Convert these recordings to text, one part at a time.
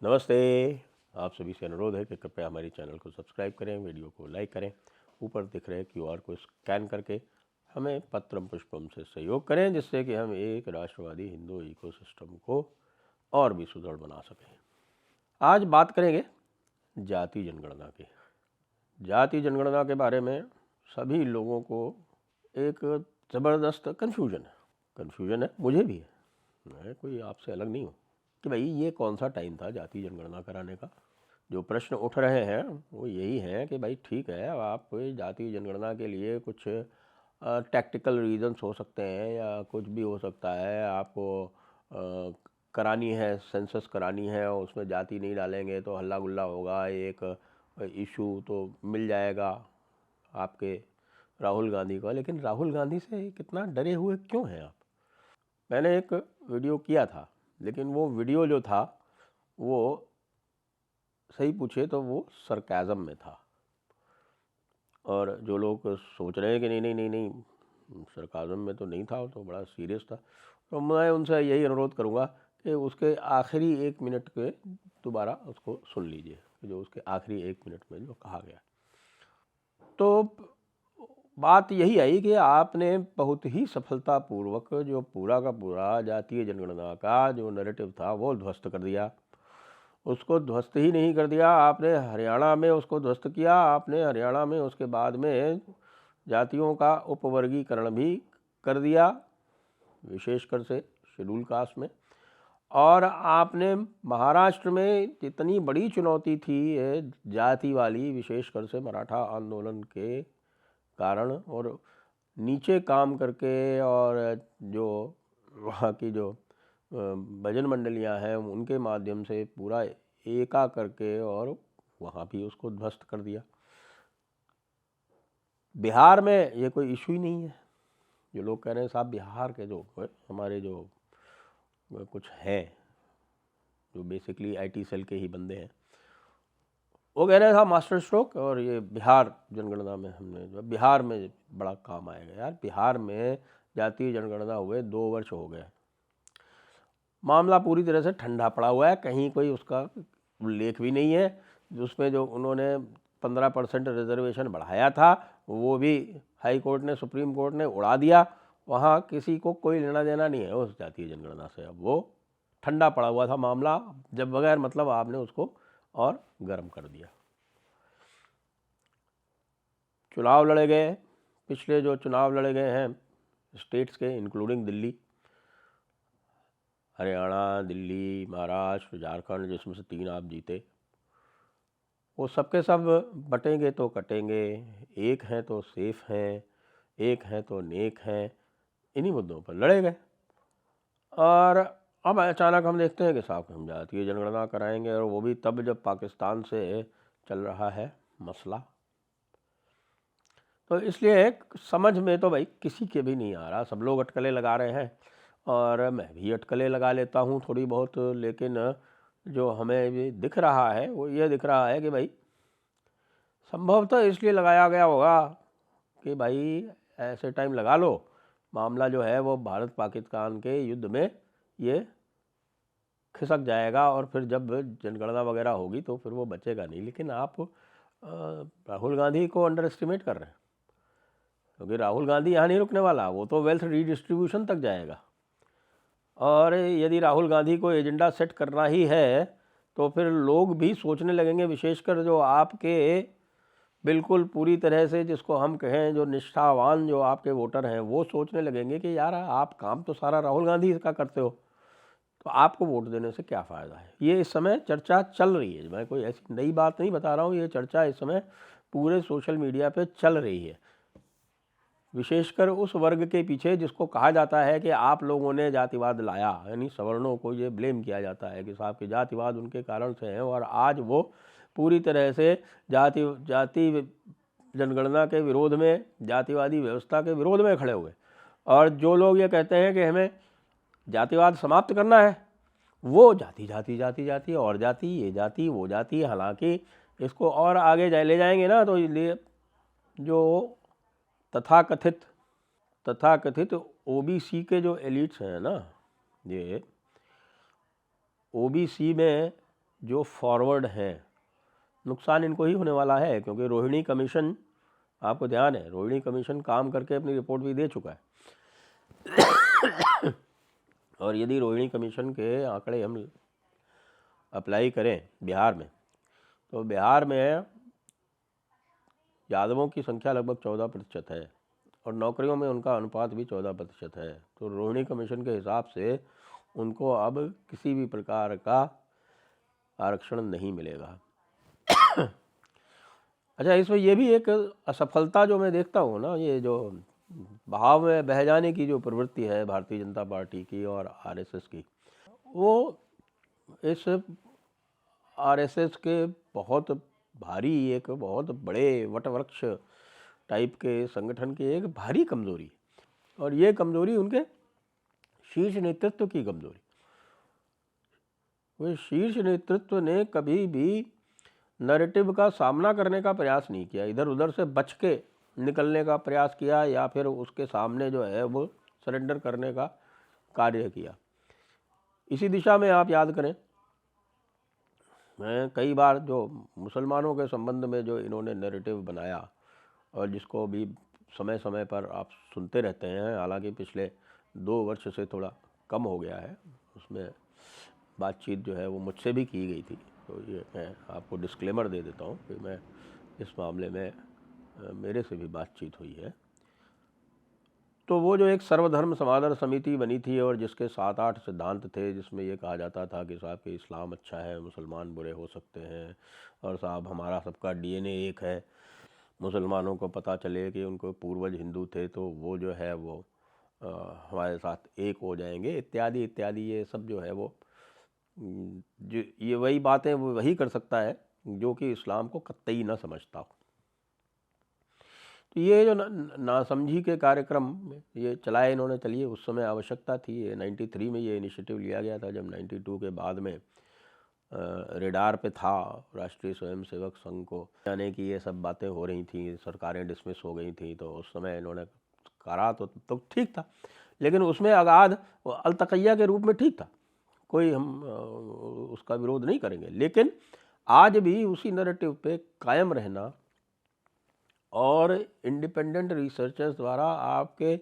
नमस्ते। आप सभी से अनुरोध है कि कृपया हमारे चैनल को सब्सक्राइब करें, वीडियो को लाइक करें, ऊपर दिख रहे क्यूआर को स्कैन करके हमें पत्रम पुष्पम से सहयोग करें, जिससे कि हम एक राष्ट्रवादी हिंदू इकोसिस्टम को और भी सुदृढ़ बना सकें। आज बात करेंगे जाति जनगणना की। जाति जनगणना के बारे में सभी लोगों को एक ज़बरदस्त कन्फ्यूजन है, मुझे भी है, मैं कोई आपसे अलग नहीं हूँ कि भाई ये कौन सा टाइम था जाति जनगणना कराने का। जो प्रश्न उठ रहे हैं वो यही हैं कि भाई ठीक है, आप जाति जनगणना के लिए कुछ टैक्टिकल रीजंस हो सकते हैं या कुछ भी हो सकता है, आपको करानी है, सेंसस करानी है और उसमें जाति नहीं डालेंगे तो हल्ला गुल्ला होगा, एक इशू तो मिल जाएगा आपके राहुल गांधी का। लेकिन राहुल गांधी से कितना डरे हुए क्यों हैं आप? मैंने एक वीडियो किया था, लेकिन वो वीडियो जो था वो सही पूछे तो वो सरकाज़म में था, और जो लोग सोच रहे हैं कि नहीं नहीं नहीं नहीं सरकाज़म में तो नहीं था, वो तो बड़ा सीरियस था, तो मैं उनसे यही अनुरोध करूँगा कि उसके आखिरी 1 मिनट के दोबारा उसको सुन लीजिए, जो उसके आखिरी 1 मिनट में जो कहा गया। तो बात यही आई कि आपने बहुत ही सफलतापूर्वक जो पूरा का पूरा जातीय जनगणना का जो नैरेटिव था वो ध्वस्त कर दिया। उसको ध्वस्त ही नहीं कर दिया, आपने हरियाणा में उसको ध्वस्त किया। आपने हरियाणा में उसके बाद में जातियों का उपवर्गीकरण भी कर दिया, विशेषकर से शेड्यूल कास्ट में। और आपने महाराष्ट्र में जितनी बड़ी चुनौती थी जाति वाली, विशेषकर से मराठा आंदोलन के कारण, और नीचे काम करके, और जो वहाँ की जो भजन मंडलियाँ हैं उनके माध्यम से पूरा एका करके और वहाँ भी उसको ध्वस्त कर दिया। बिहार में ये कोई इशू ही नहीं है। जो लोग कह रहे हैं साहब बिहार के जो हमारे जो कुछ हैं जो बेसिकली आईटी सेल के ही बंदे हैं, वो कह रहे हैं साहब मास्टर स्ट्रोक, और ये बिहार जनगणना में हमने बिहार में बड़ा काम आएगा। यार बिहार में जातीय जनगणना हुए 2 वर्ष हो गए, मामला पूरी तरह से ठंडा पड़ा हुआ है, कहीं कोई उसका उल्लेख भी नहीं है। उसमें जो उन्होंने 15% रिजर्वेशन बढ़ाया था वो भी हाई कोर्ट ने, सुप्रीम कोर्ट ने उड़ा दिया। वहाँ किसी को कोई लेना देना नहीं है उस जातीय जनगणना से। अब वो ठंडा पड़ा हुआ था मामला, जब बगैर मतलब आपने उसको और गर्म कर दिया। चुनाव लड़े गए, पिछले जो चुनाव लड़े गए हैं स्टेट्स के, इंक्लूडिंग दिल्ली, हरियाणा, दिल्ली, महाराष्ट्र, झारखंड, जिसमें से 3 आप जीते, वो सबके सब बटेंगे तो कटेंगे, एक हैं तो सेफ हैं, एक हैं तो नेक हैं, इन्हीं मुद्दों पर लड़े गए। और अब अचानक हम देखते हैं कि साहब हम जातीय जनगणना कराएंगे, और वो भी तब जब पाकिस्तान से चल रहा है मसला। तो इसलिए समझ में तो भाई किसी के भी नहीं आ रहा, सब लोग अटकलें लगा रहे हैं और मैं भी अटकलें लगा लेता हूँ थोड़ी बहुत। लेकिन जो हमें भी दिख रहा है वो ये दिख रहा है कि भाई संभवतः इसलिए लगाया गया होगा कि भाई ऐसे टाइम लगा लो, मामला जो है वो भारत पाकिस्तान के युद्ध में ये खिसक जाएगा, और फिर जब जनगणना वगैरह होगी तो फिर वो बचेगा नहीं। लेकिन आप राहुल गांधी को अंडर एस्टिमेट कर रहे हैं, क्योंकि राहुल गांधी यहाँ नहीं रुकने वाला, वो तो वेल्थ रीडिस्ट्रीब्यूशन तक जाएगा। और यदि राहुल गांधी को एजेंडा सेट करना ही है तो फिर लोग भी सोचने लगेंगे, विशेषकर जो आपके बिल्कुल पूरी तरह से, जिसको हम कहें जो निष्ठावान जो आपके वोटर हैं, वो सोचने लगेंगे कि यार आप काम तो सारा राहुल गांधी का करते हो, तो आपको वोट देने से क्या फ़ायदा है। ये इस समय चर्चा चल रही है, मैं कोई ऐसी नई बात नहीं बता रहा हूँ, ये चर्चा इस समय पूरे सोशल मीडिया पे चल रही है, विशेषकर उस वर्ग के पीछे जिसको कहा जाता है कि आप लोगों ने जातिवाद लाया, यानी सवर्णों को ये ब्लेम किया जाता है कि साहब कि जातिवाद उनके कारण से है, और आज वो पूरी तरह से जाति जनगणना के विरोध में, जातिवादी व्यवस्था के विरोध में खड़े हुए। और जो लोग ये कहते हैं कि हमें जातिवाद समाप्त करना है, वो जाति जाति जाति जाति और जाति, ये जाति वो जाति, हालांकि इसको और आगे ले जाएंगे ना तो ये जो तथाकथित ओबीसी के जो एलिट्स हैं ना, ये ओबीसी में जो फॉरवर्ड हैं, नुकसान इनको ही होने वाला है, क्योंकि रोहिणी कमीशन, आपको ध्यान है, रोहिणी कमीशन काम करके अपनी रिपोर्ट भी दे चुका है। और यदि रोहिणी कमीशन के आंकड़े हम अप्लाई करें बिहार में, तो बिहार में यादवों की संख्या लगभग 14% है और नौकरियों में उनका अनुपात भी 14% है। तो रोहिणी कमीशन के हिसाब से उनको अब किसी भी प्रकार का आरक्षण नहीं मिलेगा। अच्छा, इसमें ये भी एक असफलता जो मैं देखता हूँ ना, ये जो बहाव में बह जाने की जो प्रवृत्ति है भारतीय जनता पार्टी की और आरएसएस की, वो इस आरएसएस के बहुत भारी, एक बहुत बड़े वटवृक्ष टाइप के संगठन की एक भारी कमजोरी, और ये कमजोरी उनके शीर्ष नेतृत्व की कमजोरी। वे शीर्ष नेतृत्व ने कभी भी नैरेटिव का सामना करने का प्रयास नहीं किया, इधर उधर से बच के निकलने का प्रयास किया या फिर उसके सामने जो है वो सरेंडर करने का कार्य किया। इसी दिशा में आप याद करें, मैं कई बार जो मुसलमानों के संबंध में जो इन्होंने नैरेटिव बनाया और जिसको भी समय समय पर आप सुनते रहते हैं, हालांकि पिछले 2 वर्ष से थोड़ा कम हो गया है, उसमें बातचीत जो है वो मुझसे भी की गई थी। तो ये मैं आपको डिस्क्लेमर दे देता हूँ कि मैं इस मामले में मेरे से भी बातचीत हुई है। तो वो जो एक सर्वधर्म समादर समिति बनी थी और जिसके 7-8 सिद्धांत थे, जिसमें ये कहा जाता था कि साहब कि इस्लाम अच्छा है, मुसलमान बुरे हो सकते हैं, और साहब हमारा सबका डीएनए एक है, मुसलमानों को पता चले कि उनको पूर्वज हिंदू थे तो वो जो है वो हमारे साथ एक हो जाएंगे, इत्यादि इत्यादि, ये सब जो है वो जो ये वही बातें वो वही कर सकता है जो कि इस्लाम को कतई ना समझता हो। तो ये जो नासमझी के कार्यक्रम ये चलाए इन्होंने, चलिए उस समय आवश्यकता थी, ये 93 में ये इनिशिएटिव लिया गया था, जब 92 के बाद में रेडार पे था राष्ट्रीय स्वयंसेवक संघ को, यानी कि ये सब बातें हो रही थी, सरकारें डिसमिस हो गई थी, तो उस समय इन्होंने करा तो ठीक था, लेकिन उसमें अगाध अलतकैया के रूप में ठीक था, कोई हम उसका विरोध नहीं करेंगे। लेकिन आज भी उसी नैरेटिव पे कायम रहना और इंडिपेंडेंट रिसर्चर्स द्वारा आपके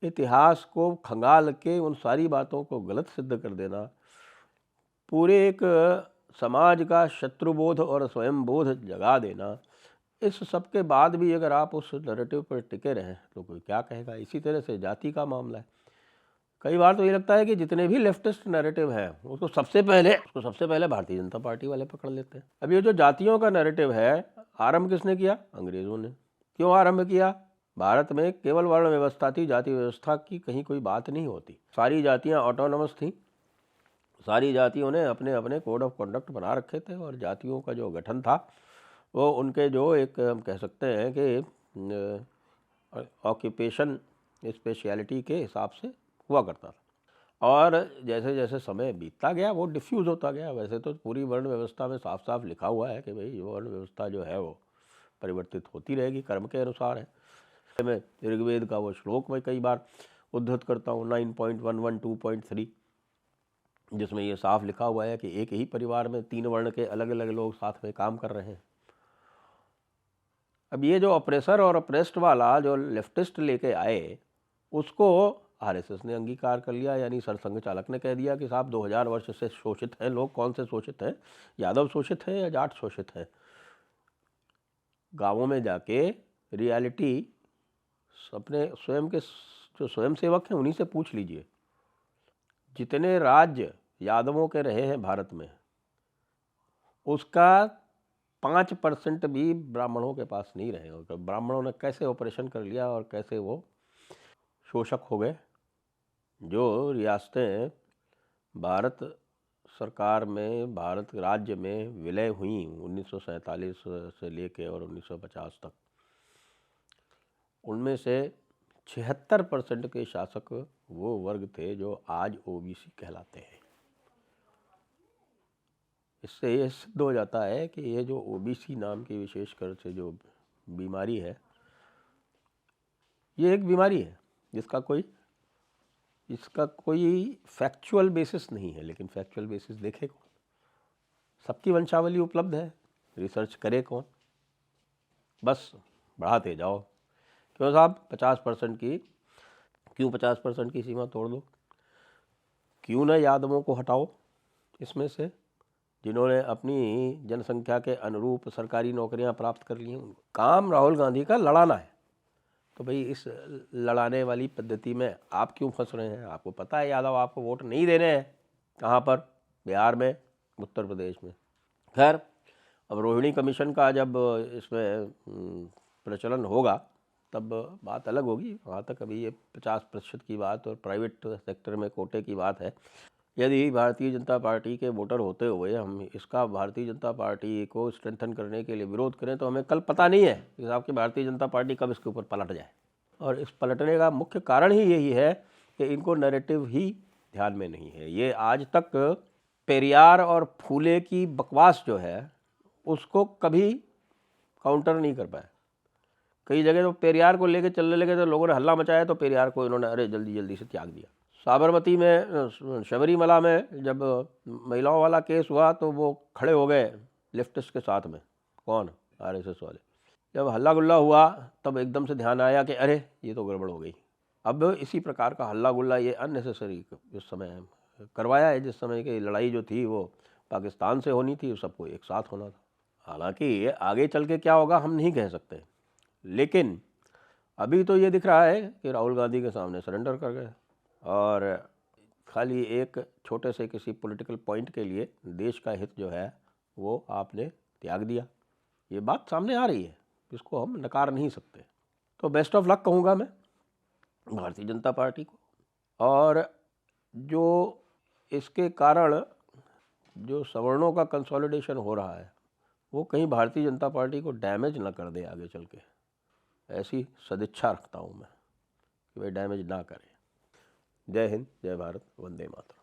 इतिहास को खंगाल के उन सारी बातों को गलत सिद्ध कर देना, पूरे एक समाज का शत्रुबोध और स्वयं बोध जगा देना, इस सब के बाद भी अगर आप उस नैरेटिव पर टिके रहें तो कोई क्या कहेगा। इसी तरह से जाति का मामला है, कई बार तो ये लगता है कि जितने भी लेफ्टिस्ट नैरेटिव है उसको सबसे पहले भारतीय जनता पार्टी वाले पकड़ लेते हैं। अब ये जो जातियों का नैरेटिव है, आरंभ किसने किया? अंग्रेजों ने। क्यों आरंभ किया? भारत में केवल वर्ण व्यवस्था थी, जाति व्यवस्था की कहीं कोई बात नहीं होती, सारी जातियां ऑटोनोमस थी, सारी जातियों ने अपने अपने कोड ऑफ कंडक्ट बना रखे थे, और जातियों का जो गठन था वो उनके जो एक हम कह सकते हैं कि ऑक्यूपेशन स्पेशलिटी के हिसाब से हुआ करता था, और जैसे जैसे समय बीतता गया वो डिफ्यूज़ होता गया। वैसे तो पूरी वर्ण व्यवस्था में साफ साफ लिखा हुआ है कि भाई वर्ण व्यवस्था जो है वो परिवर्तित होती रहेगी, कर्म के अनुसार है। मैं ऋग्वेद का वो श्लोक मैं कई बार उद्धृत करता हूँ 9.11 जिसमें ये साफ लिखा हुआ है कि एक ही परिवार में 3 वर्ण के अलग अलग लोग साथ में काम कर रहे हैं। अब ये जो ऑपरेसर और ऑपरेस्ड वाला जो लेफ्टिस्ट लेके आए, उसको आरएसएस ने अंगीकार कर लिया, यानी सरसंघ चालक ने कह दिया कि साहब 2000 वर्ष से शोषित हैं लोग। कौन से शोषित हैं? यादव शोषित है या जाट शोषित है? गांवों में जाके रियलिटी अपने स्वयं के जो स्वयंसेवक हैं उन्हीं से पूछ लीजिए। जितने राज्य यादवों के रहे हैं भारत में, उसका 5% भी ब्राह्मणों के पास नहीं रहे। और ब्राह्मणों ने कैसे ऑपरेशन कर लिया और कैसे वो शोषक हो गए। जो रियासतें भारत सरकार में, भारत राज्य में विलय हुई 1947 से लेके और 1950 तक, उनमें से 76% के शासक वो वर्ग थे जो आज ओबीसी कहलाते हैं। इससे ये सिद्ध हो जाता है कि ये जो ओबीसी नाम की विशेषकर से जो बीमारी है, ये एक बीमारी है इसका कोई फैक्चुअल बेसिस नहीं है। लेकिन फैक्चुअल बेसिस देखे कौन? सबकी वंशावली उपलब्ध है, रिसर्च करे कौन, बस बढ़ाते जाओ। क्यों साहब 50% की, क्यों 50% की सीमा तोड़ दो? क्यों न यादवों को हटाओ इसमें से, जिन्होंने अपनी जनसंख्या के अनुरूप सरकारी नौकरियां प्राप्त कर ली हैं। काम राहुल गांधी का लड़ाना है, तो भाई इस लड़ाने वाली पद्धति में आप क्यों फंस रहे हैं? आपको पता है यादव आपको वोट नहीं देने हैं। कहाँ पर? बिहार में, उत्तर प्रदेश में। खैर, अब रोहिणी कमीशन का जब इसमें प्रचलन होगा तब बात अलग होगी। वहाँ तक अभी ये 50% की बात और प्राइवेट सेक्टर में कोटे की बात है। यदि भारतीय जनता पार्टी के वोटर होते हुए हम इसका भारतीय जनता पार्टी को स्ट्रेंथन करने के लिए विरोध करें तो हमें कल पता नहीं है कि आपकी भारतीय जनता पार्टी कब इसके ऊपर पलट जाए। और इस पलटने का मुख्य कारण ही यही है कि इनको नैरेटिव ही ध्यान में नहीं है। ये आज तक पेरियार और फूले की बकवास जो है उसको कभी काउंटर नहीं कर पाए। कई जगह तो पेरियार को लेकर चलने लगे तो लोगों ने हल्ला मचाया, तो पेरियार को इन्होंने अरे जल्दी जल्दी से त्याग दिया। साबरमती में, शबरीमला में जब महिलाओं वाला केस हुआ तो वो खड़े हो गए लेफ्टिस्ट के साथ में। कौन? आरएसएस वाले। जब हल्ला गुल्ला हुआ तब एकदम से ध्यान आया कि अरे ये तो गड़बड़ हो गई। अब इसी प्रकार का हल्ला गुल्ला ये अननेसेसरी इस समय करवाया है, जिस समय की लड़ाई जो थी वो पाकिस्तान से होनी थी, सबको एक साथ होना था। हालांकि आगे चल के क्या होगा हम नहीं कह सकते, लेकिन अभी तो ये दिख रहा है कि राहुल गांधी के सामने सरेंडर कर गए और खाली एक छोटे से किसी पॉलिटिकल पॉइंट के लिए देश का हित जो है वो आपने त्याग दिया। ये बात सामने आ रही है, इसको हम नकार नहीं सकते। तो बेस्ट ऑफ लक कहूँगा मैं भारतीय जनता पार्टी को। और जो इसके कारण जो सवर्णों का कंसोलिडेशन हो रहा है वो कहीं भारतीय जनता पार्टी को डैमेज ना कर दे आगे चल के, ऐसी सदिच्छा रखता हूँ मैं कि भाई डैमेज ना करे। जय हिंद, जय भारत, वंदे मातरम।